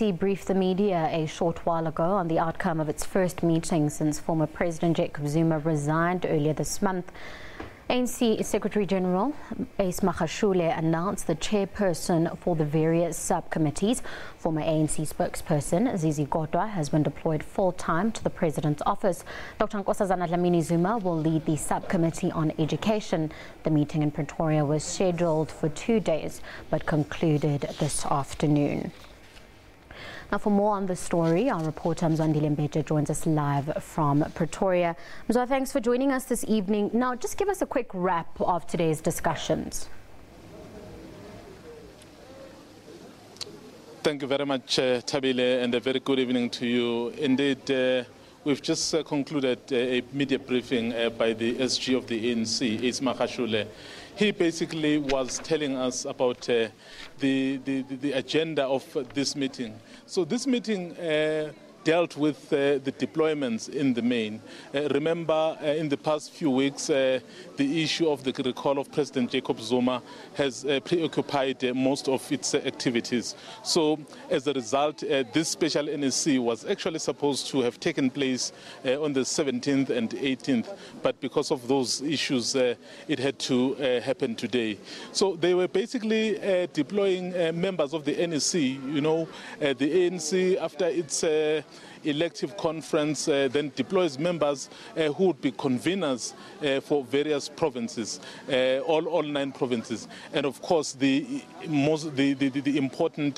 ANC briefed the media a short while ago on the outcome of its first meeting since former President Jacob Zuma resigned earlier this month. ANC Secretary General ANC Magashule announced the chairperson for the various subcommittees. Former ANC spokesperson Zizi Kodwa has been deployed full-time to the President's office. Dr. Nkosazana Dlamini-Zuma will lead the subcommittee on education. The meeting in Pretoria was scheduled for 2 days but concluded this afternoon. Now, for more on this story, our reporter Mzwandile Mbeja joins us live from Pretoria. Mzwa, thanks for joining us this evening. Now, just give us a quick wrap of today's discussions. Thank you very much, Tabile, and a very good evening to you. Indeed, we've just concluded a media briefing by the SG of the ANC, ANC Magashule. He basically was telling us about the agenda of this meeting. So this meeting dealt with the deployments in the main. Remember, in the past few weeks, the issue of the recall of President Jacob Zuma has preoccupied most of its activities. So, as a result, this special NSC was actually supposed to have taken place on the 17th and 18th, but because of those issues, it had to happen today. So they were basically deploying members of the NSC. You know, the ANC, after its elective conference, then deploys members who would be conveners for various provinces, all 9 provinces, and of course the important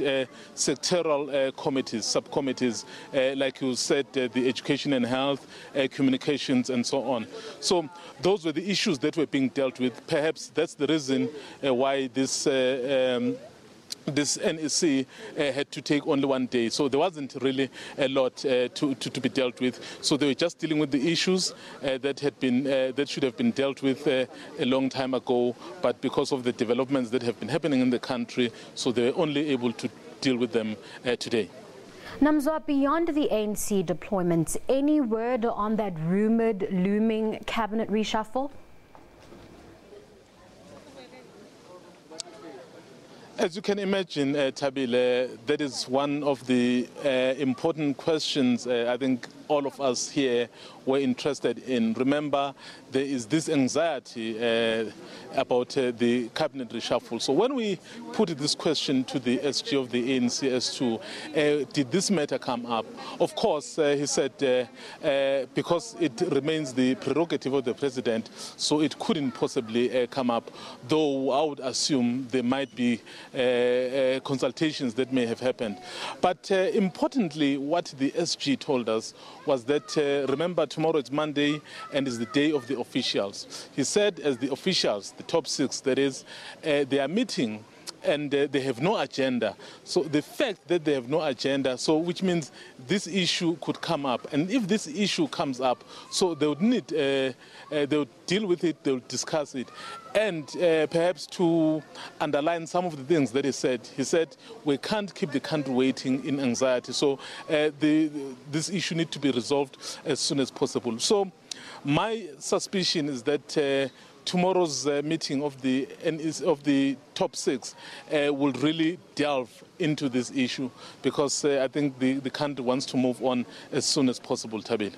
sectoral committees, subcommittees, like you said, the education and health, communications, and so on. So those were the issues that were being dealt with. Perhaps that's the reason why this NEC had to take only 1 day, so there wasn't really a lot to be dealt with. So they were just dealing with the issues that should have been dealt with a long time ago, but because of the developments that have been happening in the country, so they were only able to deal with them today. Namzwa, beyond the ANC deployments, any word on that rumoured looming cabinet reshuffle? As you can imagine, Tabile, that is one of the important questions I think all of us here were interested in. Remember, there is this anxiety about the cabinet reshuffle. So when we put this question to the SG of the ANC as to did this matter come up, of course, he said because it remains the prerogative of the president, so it couldn't possibly come up, though I would assume there might be consultations that may have happened. But importantly, what the SG told us was that, remember, tomorrow is Monday and is the day of the officials. He said, as the officials, the top 6, that is, they are meeting and they have no agenda. So the fact that they have no agenda, so which means this issue could come up. And if this issue comes up, so they would need, they would deal with it, they would discuss it. And perhaps to underline some of the things that he said we can't keep the country waiting in anxiety. So this issue needs to be resolved as soon as possible. So my suspicion is that tomorrow's meeting of the top 6 will really delve into this issue, because I think the country wants to move on as soon as possible, Tabile.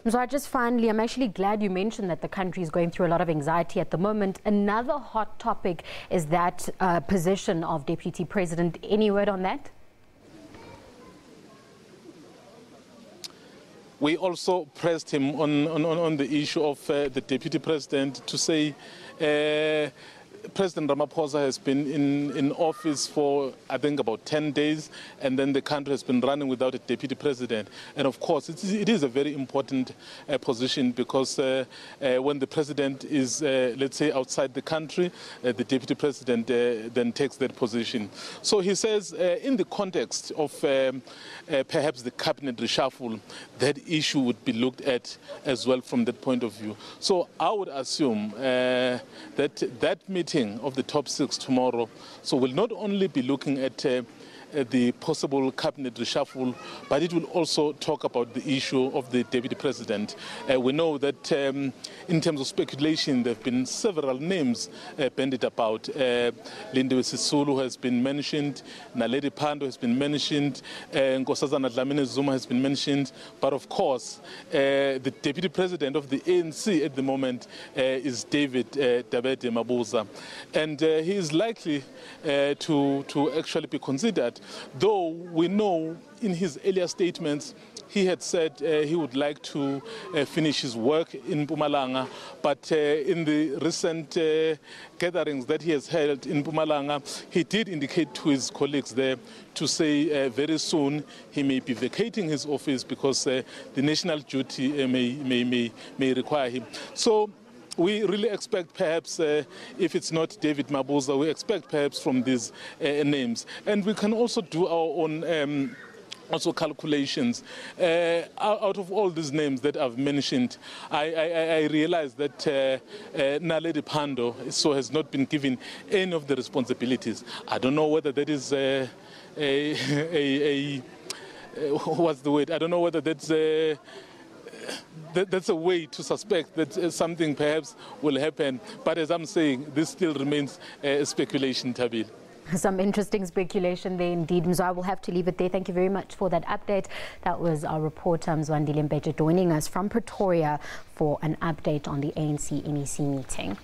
So just finally, I'm actually glad you mentioned that the country is going through a lot of anxiety at the moment. Another hot topic is that position of Deputy President. Any word on that? We also pressed him on the issue of the Deputy President to say President Ramaphosa has been in office for, I think, about 10 days, and then the country has been running without a deputy president. And of course, it is a very important position, because when the president is, let's say, outside the country, the deputy president then takes that position. So he says, in the context of perhaps the cabinet reshuffle, that issue would be looked at as well from that point of view. So I would assume that meeting of the top 6 tomorrow, so we'll not only be looking at the possible cabinet reshuffle, but it will also talk about the issue of the deputy president. We know that in terms of speculation, there have been several names bandied about. Lindiwe Sisulu has been mentioned, Naledi Pandor has been mentioned, Nkosazana Dlamini-Zuma has been mentioned, but of course, the deputy president of the ANC at the moment is David Dabede Mabuza, and he is likely to actually be considered, though we know in his earlier statements he had said he would like to finish his work in Mpumalanga, but in the recent gatherings that he has held in Mpumalanga, he did indicate to his colleagues there to say very soon he may be vacating his office because the national duty may require him. So we really expect perhaps, if it's not David Mabuza, we expect perhaps from these names. And we can also do our own also calculations. Out of all these names that I've mentioned, I realize that Naledi Pandor has not been given any of the responsibilities. I don't know whether that is what's the word? I don't know whether that's a way to suspect that something perhaps will happen. But as I'm saying, this still remains speculation, Tabil. Some interesting speculation there indeed. Mzwa, we'll have to leave it there. Thank you very much for that update. That was our reporter Mzwandile Mbeja joining us from Pretoria for an update on the ANC NEC meeting.